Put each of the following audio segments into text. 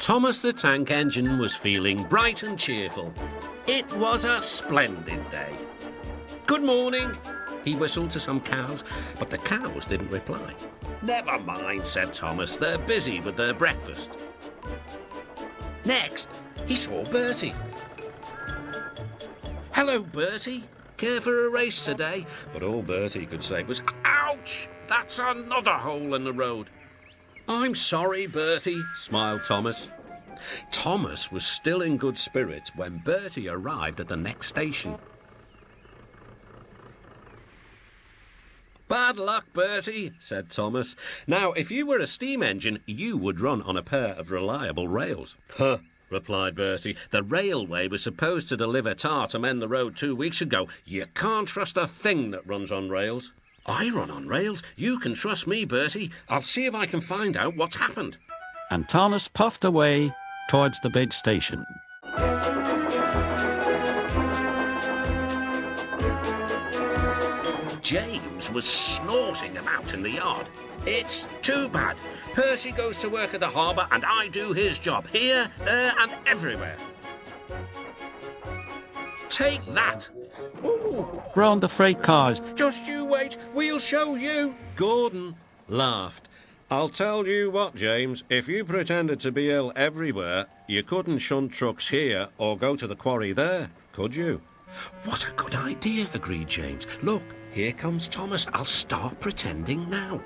Thomas the Tank Engine was feeling bright and cheerful. It was a splendid day. "Good morning," he whistled to some cows, but the cows didn't reply. "Never mind," said Thomas, "they're busy with their breakfast." Next, he saw Bertie. "Hello, Bertie. Care for a race today?" But all Bertie could say was, "Ouch! That's another hole in the road." "I'm sorry, Bertie," smiled Thomas. Thomas was still in good spirits when Bertie arrived at the next station. "Bad luck, Bertie," said Thomas. "Now, if you were a steam engine, you would run on a pair of reliable rails." "Huh," replied Bertie. "The railway was supposed to deliver tar to mend the road 2 weeks ago. You can't trust a thing that runs on rails." "I run on rails. You can trust me, Bertie. I'll see if I can find out what's happened." And Thomas puffed away towards the big station. James was snorting about in the yard. "It's too bad. Percy goes to work at the harbour and I do his job, here, there and everywhere." "Take that!" "Ooh!" Groaned the freight cars. "Just you wait, we'll show you." Gordon laughed. "I'll tell you what, James, if you pretended to be ill everywhere, you couldn't shunt trucks here or go to the quarry there, could you?" "What a good idea," agreed James. "Look, here comes Thomas. I'll start pretending now."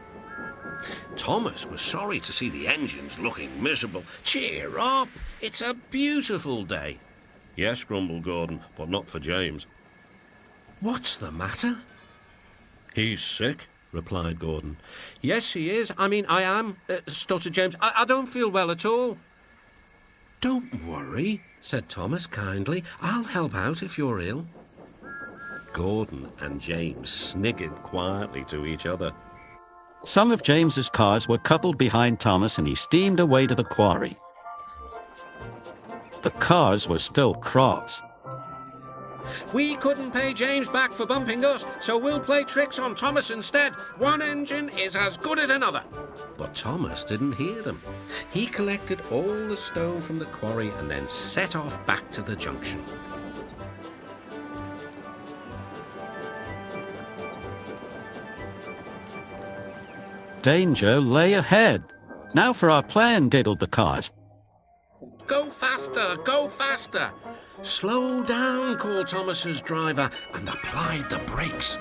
Thomas was sorry to see the engines looking miserable. "Cheer up, it's a beautiful day." "Yes," grumbled Gordon, "but not for James." "What's the matter?" "He's sick," replied Gordon. "Yes, he is. I am," stuttered James. I don't feel well at all." "Don't worry," said Thomas kindly. "I'll help out if you're ill." Gordon and James sniggered quietly to each other. Some of James's cars were coupled behind Thomas and he steamed away to the quarry. The cars were still cross. "We couldn't pay James back for bumping us, so we'll play tricks on Thomas instead. One engine is as good as another." But Thomas didn't hear them. He collected all the stone from the quarry and then set off back to the junction. Danger lay ahead. "Now for our plan," giggled the cars. "Go faster, go faster." "Slow down," called Thomas's driver and applied the brakes.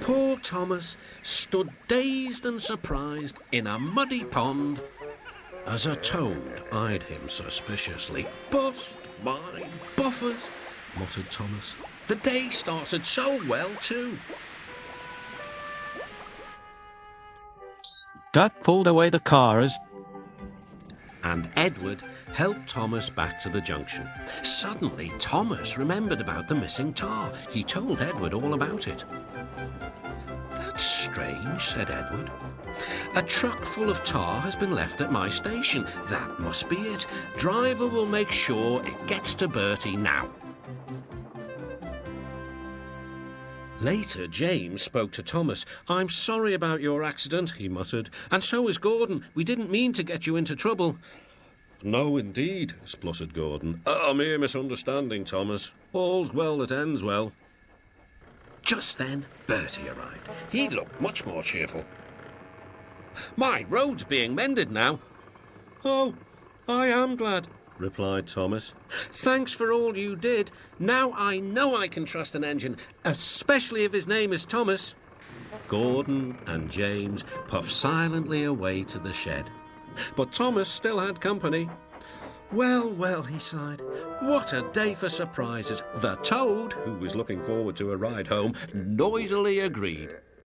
Poor Thomas stood dazed and surprised in a muddy pond as a toad eyed him suspiciously. "Bust my buffers," muttered Thomas. The day started so well too. Duck pulled away the cars. And Edward helped Thomas back to the junction. Suddenly, Thomas remembered about the missing tar. He told Edward all about it. "That's strange," said Edward. "A truck full of tar has been left at my station. That must be it. Driver will make sure it gets to Bertie now." Later, James spoke to Thomas. "I'm sorry about your accident," he muttered. "And so is Gordon. We didn't mean to get you into trouble." "No, indeed," spluttered Gordon. "A mere misunderstanding, Thomas. All's well that ends well." Just then, Bertie arrived. He looked much more cheerful. "My road's being mended now." "Oh, I am glad," replied Thomas. "Thanks for all you did. Now I know I can trust an engine, especially if his name is Thomas." Gordon and James puffed silently away to the shed. But Thomas still had company. "Well, well," he sighed, "what a day for surprises." The toad, who was looking forward to a ride home, noisily agreed.